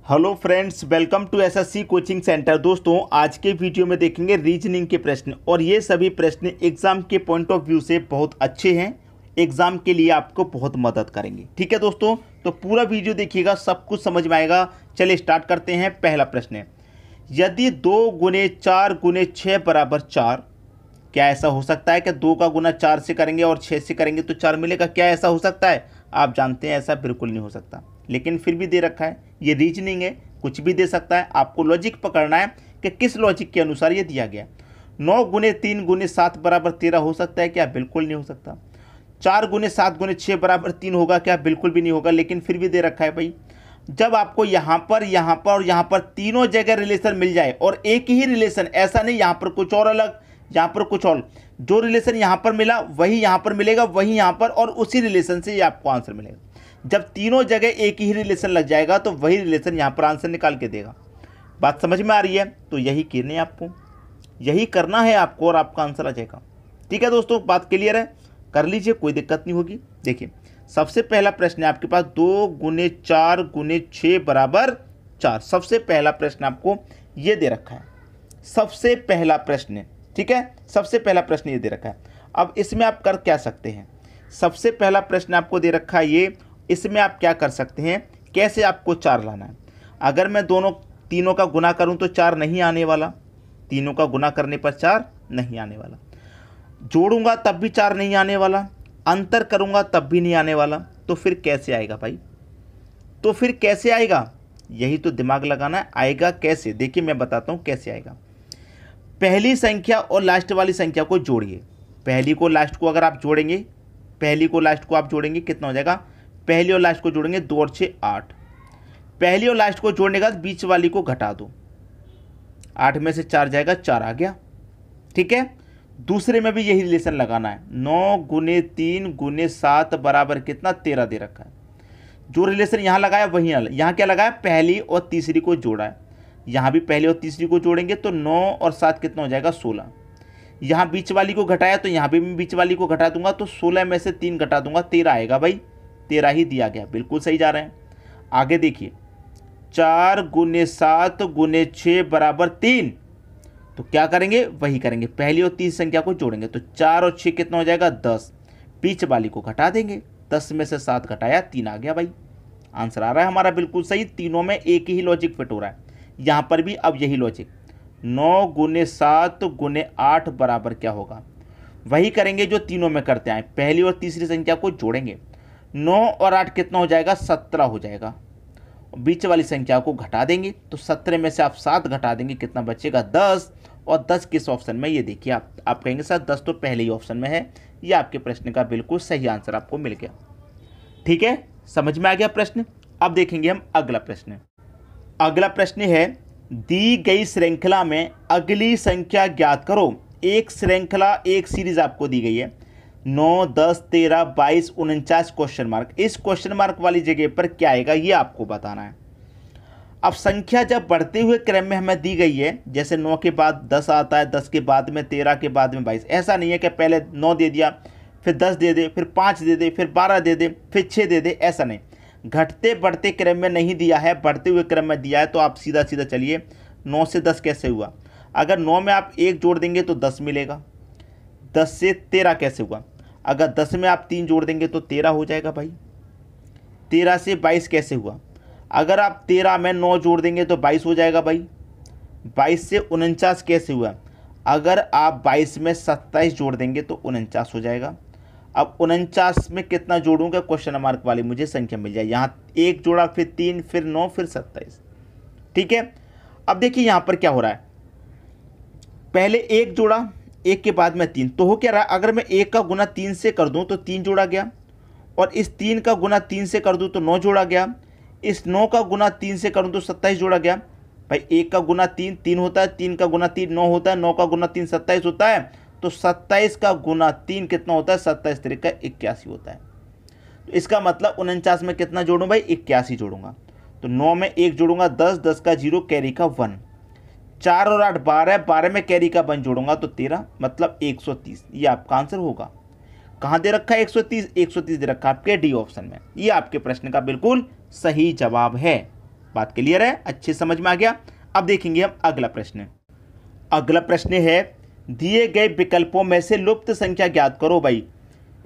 Hello friends, welcome to SSC coaching centre. दोस्तों, आज के वीडियो में देखेंगे रीजनिंग के प्रश्न और ये सभी प्रश्न एग्जाम के पॉइंट ऑफ व्यू से बहुत अच्छे हैं। एग्जाम के लिए आपको बहुत मदद करेंगे। ठीक है दोस्तों, तो पूरा वीडियो देखिएगा, सब कुछ समझ में आएगा। चलिए स्टार्ट करते हैं। पहला प्रश्न है, यदि 2 गुने 4 गुने 6 बराबर 4, क्या ऐसा हो सकता है कि 2 का गुना 4 से करेंगे और 6 से करेंगे तो 4 मिलेगा? क्या ऐसा हो सकता है? आप जानते हैं ऐसा बिल्कुल नहीं हो सकता, लेकिन फिर भी दे रखा है। ये रीजनिंग है, कुछ भी दे सकता है। आपको लॉजिक पकड़ना है कि किस लॉजिक के अनुसार ये दिया गया। 9 गुने 3 गुने 7 बराबर 13 हो सकता है? क्या बिल्कुल नहीं हो सकता। 4 गुने 7 गुने 6 बराबर 3 होगा? क्या बिल्कुल भी नहीं होगा, लेकिन फिर भी दे रखा है भाई। जब आपको यहाँ पर और यहाँ पर तीनों जगह रिलेशन मिल जाए और एक ही रिलेशन, ऐसा नहीं यहाँ पर कुछ और अलग, यहाँ पर कुछ और, जो रिलेशन यहाँ पर मिला वही यहाँ पर मिलेगा, वही यहाँ पर, और उसी रिलेशन से ये आपको आंसर मिलेगा। जब तीनों जगह एक ही रिलेशन लग जाएगा तो वही रिलेशन यहाँ पर आंसर निकाल के देगा। बात समझ में आ रही है? तो यही करना है आपको, यही करना है आपको और आपका आंसर आ जाएगा। ठीक है दोस्तों, बात क्लियर है? कर लीजिए, कोई दिक्कत नहीं होगी। देखिए, सबसे पहला प्रश्न है आपके पास 2 गुने 4 गुने 6 बराबर 4। सबसे पहला प्रश्न आपको ये दे रखा है, सबसे पहला प्रश्न है। ठीक है, सबसे पहला प्रश्न ये दे रखा है। अब इसमें आप कर क्या सकते हैं? सबसे पहला प्रश्न आपको दे रखा है ये, इसमें आप क्या कर सकते हैं, कैसे आपको 4 लाना है। अगर मैं तीनों का गुना करूं तो 4 नहीं आने वाला, तीनों का गुना करने पर 4 नहीं आने वाला। जोड़ूंगा तब भी 4 नहीं आने वाला, अंतर करूंगा तब भी नहीं आने वाला। तो फिर कैसे आएगा भाई? तो फिर कैसे आएगा? यही तो दिमाग लगाना है। आएगा कैसे? देखिए मैं बताता हूं कैसे आएगा। पहली संख्या और लास्ट वाली संख्या को जोड़िए। पहली को लास्ट को अगर आप जोड़ेंगे, पहली को लास्ट को आप जोड़ेंगे, कितना हो जाएगा? पहली और लास्ट को जोड़ेंगे 2 और 6 8। पहली और लास्ट को जोड़ने के बाद बीच वाली को घटा दो, 8 में से 4 जाएगा, 4 आ गया। ठीक है, दूसरे में भी यही रिलेशन लगाना है। 9 गुने 3 गुने 7 बराबर कितना? 13 दे रखा है। जो रिलेशन यहाँ लगाया वही यहाँ क्या लगाया? पहली और तीसरी को जोड़ा है। यहाँ भी पहली और तीसरी को जोड़ेंगे तो 9 और 7 कितना हो जाएगा? 16। यहाँ बीच वाली को घटाया तो यहाँ भी मैं बीच वाली को घटा दूंगा तो 16 में से 3 घटा दूंगा, 13 आएगा भाई। 13 ही दिया गया, बिल्कुल सही जा रहे हैं। आगे देखिए, 4 गुने 7 गुने 6 बराबर 3। तो क्या करेंगे? वही करेंगे, पहली और तीसरी संख्या को जोड़ेंगे तो 4 और 6 कितना हो जाएगा? 10। बीच वाली को घटा देंगे, 10 में से 7 घटाया, 3 आ गया भाई। आंसर आ रहा है हमारा बिल्कुल सही। तीनों में एक ही लॉजिक फिट हो रहा है। यहाँ पर भी अब यही लॉजिक। 9 गुने 7 गुने 8 बराबर क्या होगा? वही करेंगे जो तीनों में करते आए, पहली और तीसरी संख्या को जोड़ेंगे। 9 और 8 कितना हो जाएगा? 17 हो जाएगा। बीच वाली संख्या को घटा देंगे तो 17 में से आप 7 घटा देंगे, कितना बचेगा? 10। और 10 किस ऑप्शन में? ये देखिए, आप कहेंगे सर 10 तो पहले ही ऑप्शन में है। ये आपके प्रश्न का बिल्कुल सही आंसर आपको मिल गया। ठीक है, समझ में आ गया प्रश्न? अब देखेंगे हम अगला प्रश्न। अगला प्रश्न है, दी गई श्रृंखला में अगली संख्या ज्ञात करो। एक श्रृंखला, एक सीरीज आपको दी गई है, 9 10 13 22 49 क्वेश्चन मार्क। इस क्वेश्चन मार्क वाली जगह पर क्या आएगा ये आपको बताना है। अब संख्या जब बढ़ते हुए क्रम में हमें दी गई है, जैसे 9 के बाद 10 आता है, 10 के बाद में 13 के बाद में 22। ऐसा नहीं है कि पहले 9 दे दिया, फिर 10 दे दे, फिर 5 दे दे, फिर 12 दे दे, फिर 6 दे दे, ऐसा नहीं। घटते बढ़ते क्रम में नहीं दिया है, बढ़ते हुए क्रम में दिया है। तो आप सीधा सीधा चलिए, 9 से 10 कैसे हुआ? अगर 9 में आप 1 जोड़ देंगे तो 10 मिलेगा। 10 से 13 कैसे हुआ? अगर 10 में आप 3 जोड़ देंगे तो 13 हो जाएगा भाई। 13 से 22 कैसे हुआ? अगर आप 13 में 9 जोड़ देंगे तो 22 हो जाएगा भाई। 22 से 49 कैसे हुआ? अगर आप 22 में 27 जोड़ देंगे तो 49 हो जाएगा। अब 49 में कितना जोड़ूंगा? क्वेश्चन मार्क वाली मुझे संख्या मिल जाए। यहाँ 1 जोड़ा, फिर 3, फिर 9, फिर 27। ठीक है, अब देखिए यहाँ पर क्या हो रहा है। पहले 1 जोड़ा, 1 के बाद में 3, तो हो क्या रहा है? अगर मैं 1 का गुना 3 से कर दूं तो 3 जोड़ा गया, और इस 3 का गुना 3 से कर दूं तो 9 जोड़ा गया, इस 9 का गुना 3 से करूं तो 27 जोड़ा गया। भाई 1 का गुना 3 3 होता है, 3 का गुना 3 9 होता है, 9 का गुना 3 27 होता है। तो 27 का गुना 3 कितना होता है? 27 तरीका 81 होता है। तो इसका मतलब 49 में कितना जोड़ूं भाई? 81 जोड़ूंगा। तो 9 में 1 जोड़ूंगा 10, 10 का 0, कैरी का 1, 4 और 8 12, 12 में कैरी का 1 जोड़ूंगा तो 13, मतलब 130। ये आपका आंसर होगा। कहाँ दे रखा है? 130 दे रखा है आपके डी ऑप्शन में। ये आपके प्रश्न का बिल्कुल सही जवाब है। बात क्लियर है, अच्छे समझ में आ गया। अब देखेंगे हम अगला प्रश्न। अगला प्रश्न है दिए गए विकल्पों में से लुप्त संख्या ज्ञात करो भाई।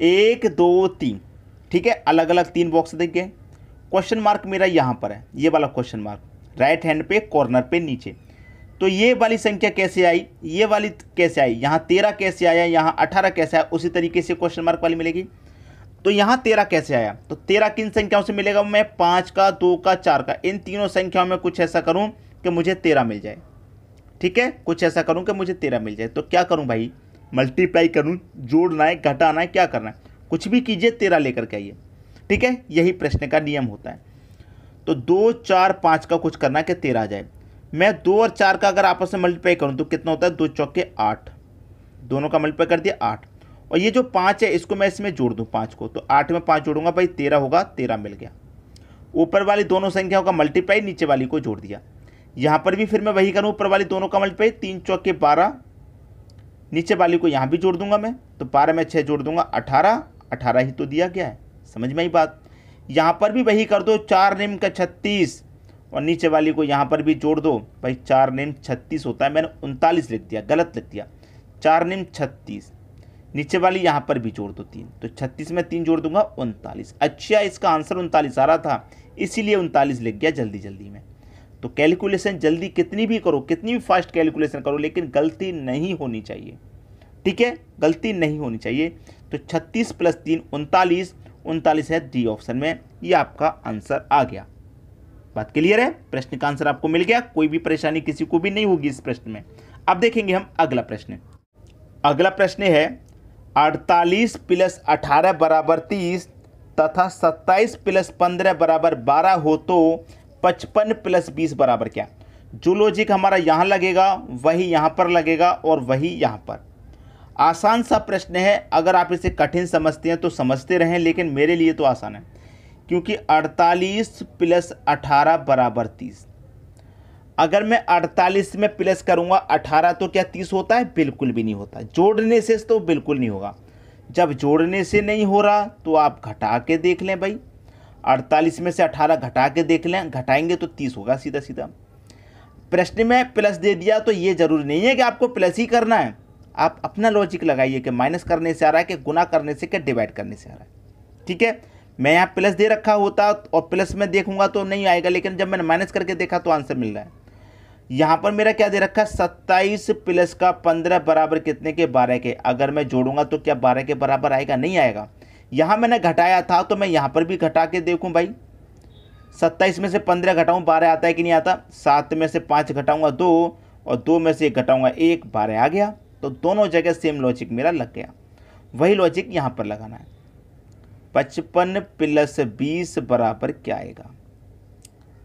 1 2 3, ठीक है, अलग अलग 3 बॉक्स देख गए। क्वेश्चन मार्क मेरा यहाँ पर है, ये वाला क्वेश्चन मार्क राइट हैंड पे कॉर्नर पे नीचे। तो ये वाली संख्या कैसे आई, ये वाली कैसे आई, यहाँ 13 कैसे आया, यहाँ 18 कैसे आया, उसी तरीके से क्वेश्चन मार्क वाली मिलेगी। तो यहाँ 13 कैसे आया, तो 13 किन संख्याओं से मिलेगा, मैं 5 का, 2 का, 4 का, इन तीनों संख्याओं में कुछ ऐसा करूँ कि मुझे 13 मिल जाए। ठीक है, कुछ ऐसा करूँ कि मुझे 13 मिल जाए। तो क्या करूँ भाई, मल्टीप्लाई करूँ, जोड़ना है, घटाना है, क्या करना है, कुछ भी कीजिए, 13 लेकर के आइए। ठीक है, यही प्रश्न का नियम होता है। तो 2 4 5 का कुछ करना है कि 13 आ जाए। मैं 2 और 4 का अगर आपस में मल्टीप्लाई करूँ तो कितना होता है, 2 चौके 8, दोनों का मल्टीप्लाई कर दिया 8, और ये जो 5 है इसको मैं इसमें जोड़ दूँ 5 को, तो 8 में 5 जोड़ूंगा भाई 13 होगा, 13 मिल गया। ऊपर वाली दोनों संख्याओं का मल्टीप्लाई नीचे वाली को जोड़ दिया। यहाँ पर भी फिर मैं वही करूँ, ऊपर वाली दोनों का मल्टीप्लाई, 3 चौके 12, नीचे वाली को यहाँ भी जोड़ दूंगा मैं, तो 12 में 6 जोड़ दूंगा 18, 18 ही तो दिया गया है, समझ में आई बात। यहाँ पर भी वही कर दो, 4 निम का 36, और नीचे वाली को यहाँ पर भी जोड़ दो भाई, 4 निम 36 होता है, मैंने 39 लिख दिया, गलत लिख दिया, 4 निम 36, नीचे वाली यहाँ पर भी जोड़ दो 3, तो 36 में 3 जोड़ दूंगा 39। अच्छा, इसका आंसर 39 आ रहा था, इसीलिए 39 लिख गया जल्दी जल्दी में। तो कैलकुलेशन जल्दी कितनी भी करो, कितनी भी फास्ट कैलकुलेशन करो, लेकिन गलती नहीं होनी चाहिए। ठीक है, गलती नहीं होनी चाहिए। तो 36 + 3 39, 39 है डी ऑप्शन में, ये आपका आंसर आ गया। बात क्लियर है, प्रश्न का आंसर आपको मिल गया, कोई भी परेशानी किसी को भी नहीं होगी इस प्रश्न में। अब देखेंगे हम अगला प्रश्न। अगला प्रश्न है 48 + 18 = 30 तथा 27 + 15 = 12 हो तो 55 + 20 बराबर क्या। जो लॉजिक हमारा यहाँ लगेगा वही यहाँ पर लगेगा और वही यहाँ पर। आसान सा प्रश्न है, अगर आप इसे कठिन समझते हैं तो समझते रहें, लेकिन मेरे लिए तो आसान है, क्योंकि 48 + 18 = 30। अगर मैं 48 में प्लस करूँगा 18 तो क्या 30 होता है, बिल्कुल भी नहीं होता। जोड़ने से तो बिल्कुल नहीं होगा। जब जोड़ने से नहीं हो रहा तो आप घटा के देख लें भाई, 48 में से 18 घटा के देख लें, घटाएंगे तो 30 होगा सीधा सीधा। प्रश्न में प्लस दे दिया तो ये जरूरी नहीं है कि आपको प्लस ही करना है, आप अपना लॉजिक लगाइए कि माइनस करने से आ रहा है कि गुना करने से, कि डिवाइड करने से आ रहा है। ठीक है, मैं यहाँ प्लस दे रखा होता और प्लस में देखूंगा तो नहीं आएगा, लेकिन जब मैंने माइनस करके देखा तो आंसर मिल रहा है। यहाँ पर मेरा क्या दे रखा है, 27 + 15 बराबर कितने के, 12 के। अगर मैं जोड़ूंगा तो क्या 12 के बराबर आएगा, नहीं आएगा। यहाँ मैंने घटाया था तो मैं यहाँ पर भी घटा के देखूँ भाई, 27 में से 15 घटाऊँ 12 आता है कि नहीं आता। 7 में से 5 घटाऊँगा 2, और 2 में से 1 घटाऊँगा 1, 12 आ गया। तो दोनों जगह सेम लॉजिक मेरा लग गया, वही लॉजिक यहाँ पर लगाना है। 55 + 20 बराबर क्या आएगा।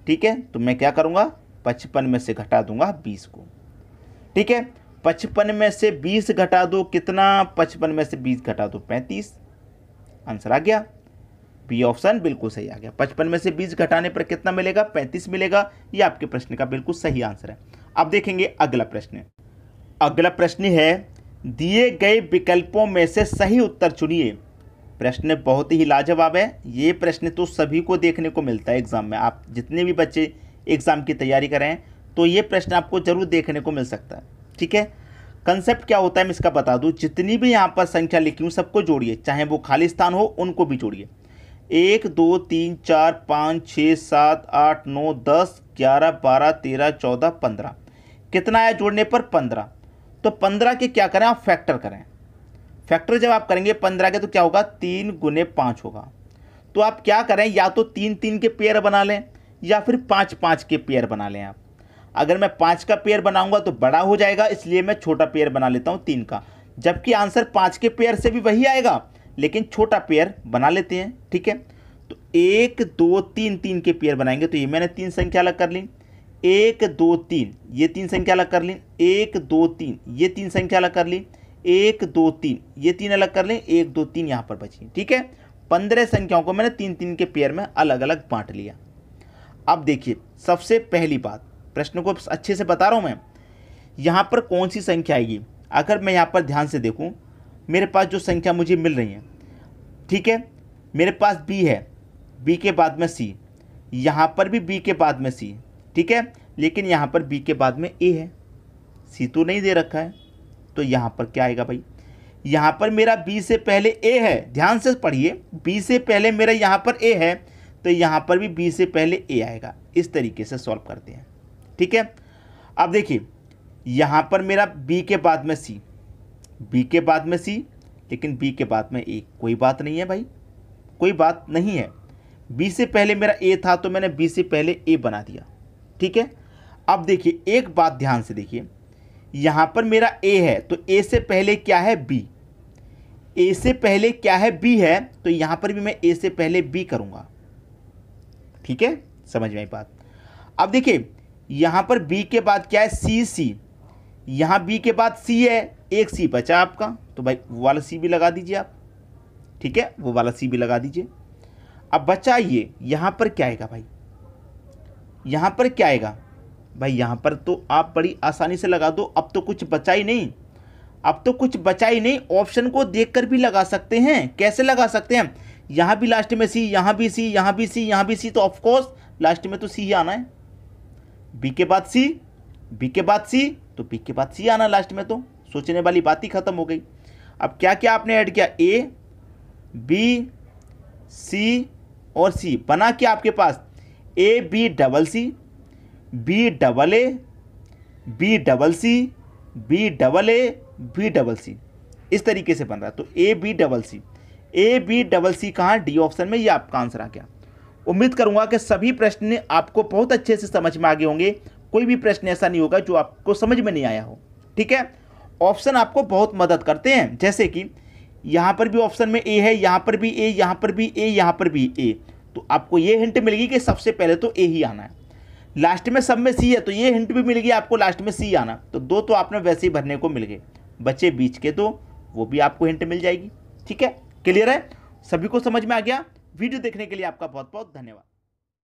ठीक है, तो मैं क्या करूँगा, 55 में से घटा दूंगा 20 को। ठीक है, 55 में से 20 घटा दो कितना, 55 में से 20 घटा दो 35, आंसर आ गया। बी ऑप्शन बिल्कुल सही आ गया। 55 में से 20 घटाने पर कितना मिलेगा, 35 मिलेगा। ये आपके प्रश्न का बिल्कुल सही आंसर है। अब देखेंगे अगला प्रश्न। अगला प्रश्न है दिए गए विकल्पों में से सही उत्तर चुनिए। प्रश्न बहुत ही लाजवाब है। ये प्रश्न तो सभी को देखने को मिलता है एग्जाम में। आप जितने भी बच्चे एग्ज़ाम की तैयारी करें तो ये प्रश्न आपको जरूर देखने को मिल सकता है। ठीक है, कंसेप्ट क्या होता है मैं इसका बता दूं। जितनी भी यहाँ पर संख्या लिखी हूँ सबको जोड़िए, चाहे वो खाली स्थान हो उनको भी जोड़िए। 1 2 3 4 5 6 7 8 9 10 11 12 13 14 15, कितना आया जोड़ने पर 15। तो 15 के क्या करें, आप फैक्टर करें। फैक्टर जब आप करेंगे 15 के तो क्या होगा, 3 × 5 होगा। तो आप क्या करें, या तो 3 3 के पेयर बना लें या फिर 5 5 के पेयर बना लें आप। अगर मैं 5 का पेयर बनाऊंगा तो बड़ा हो जाएगा, इसलिए मैं छोटा पेयर बना लेता हूं 3 का, जबकि आंसर 5 के पेयर से भी वही आएगा, लेकिन छोटा पेयर बना लेते हैं। ठीक है, तो 1 2 3 3 के पेयर बनाएंगे, तो ये मैंने 3 संख्या अलग कर ली, 1 2 3 ये 3 संख्या अलग कर ली, 1 2 3 ये 3 संख्या अलग कर ली, 1 2 3 ये 3 अलग कर ली, 1 2 3 यहाँ पर बची। ठीक है, 15 संख्याओं को मैंने 3 3 के पेयर में अलग अलग बांट लिया। अब देखिए, सबसे पहली बात, प्रश्न को अच्छे से बता रहा हूं मैं, यहाँ पर कौन सी संख्या आएगी। अगर मैं यहाँ पर ध्यान से देखूं, मेरे पास जो संख्या मुझे मिल रही है, ठीक है, मेरे पास बी है, बी के बाद में सी, यहाँ पर भी बी के बाद में सी, ठीक है, लेकिन यहाँ पर बी के बाद में ए है, सी तो नहीं दे रखा है। तो यहाँ पर क्या आएगा भाई, यहाँ पर मेरा बी से पहले ए है, ध्यान से पढ़िए, बी से पहले मेरा यहाँ पर ए है, तो यहाँ पर भी बी से पहले ए आएगा। इस तरीके से सॉल्व करते हैं, ठीक है। अब देखिए यहाँ पर मेरा बी के बाद में सी, बी के बाद में सी, लेकिन बी के बाद में ए, कोई बात नहीं है भाई, कोई बात नहीं है। बी से पहले मेरा ए था तो मैंने बी से पहले ए बना दिया, ठीक है। अब देखिए एक बात ध्यान से देखिए, यहाँ पर मेरा ए है तो ए से पहले क्या है, बी, ए से पहले क्या है, बी है, तो यहाँ पर भी मैं ए से पहले बी करूँगा, ठीक है, समझ में आई बात। अब देखिए यहाँ पर बी के बाद क्या है, सी, सी, यहाँ बी के बाद सी है, एक सी बचा आपका, तो भाई वो वाला सी भी लगा दीजिए आप, ठीक है, वो वाला सी भी लगा दीजिए। अब बचा ये, यहाँ पर क्या आएगा भाई, यहाँ पर क्या आएगा भाई, यहाँ पर तो आप बड़ी आसानी से लगा दो, अब तो कुछ बचा ही नहीं, अब तो कुछ बचा ही नहीं। ऑप्शन को देखकर भी लगा सकते हैं, कैसे लगा सकते हैं, यहाँ भी लास्ट में सी, यहाँ भी सी, यहाँ भी सी, यहाँ भी सी, तो ऑफकोर्स लास्ट में तो सी ही आना है, बी के बाद सी, बी के बाद सी, तो बी के बाद सी आना लास्ट में, तो सोचने वाली बात ही खत्म हो गई। अब क्या क्या आपने ऐड किया, ए, बी, सी और सी, बना क्या आपके पास, A B double C, B double A, B double C, B double A, B double C, इस तरीके से बन रहा है। तो A B double C, A B double C कहाँ, डी ऑप्शन में, ये आपका आंसर आ गया। उम्मीद करूंगा कि सभी प्रश्न आपको बहुत अच्छे से समझ में आ गए होंगे, कोई भी प्रश्न ऐसा नहीं होगा जो आपको समझ में नहीं आया हो, ठीक है। ऑप्शन आपको बहुत मदद करते हैं, जैसे कि यहाँ पर भी ऑप्शन में ए है, यहाँ पर भी ए, यहाँ पर भी ए, यहाँ पर भी ए, तो आपको ये हिंट मिल गई कि सबसे पहले तो ए ही आना है। लास्ट में सब में सी है, तो ये हिंट भी मिल गई आपको, लास्ट में सी आना, तो दो तो आपने वैसे ही भरने को मिल गए, बचे बीच के तो वो भी आपको हिंट मिल जाएगी, ठीक है। क्लियर है, सभी को समझ में आ गया। वीडियो देखने के लिए आपका बहुत बहुत धन्यवाद।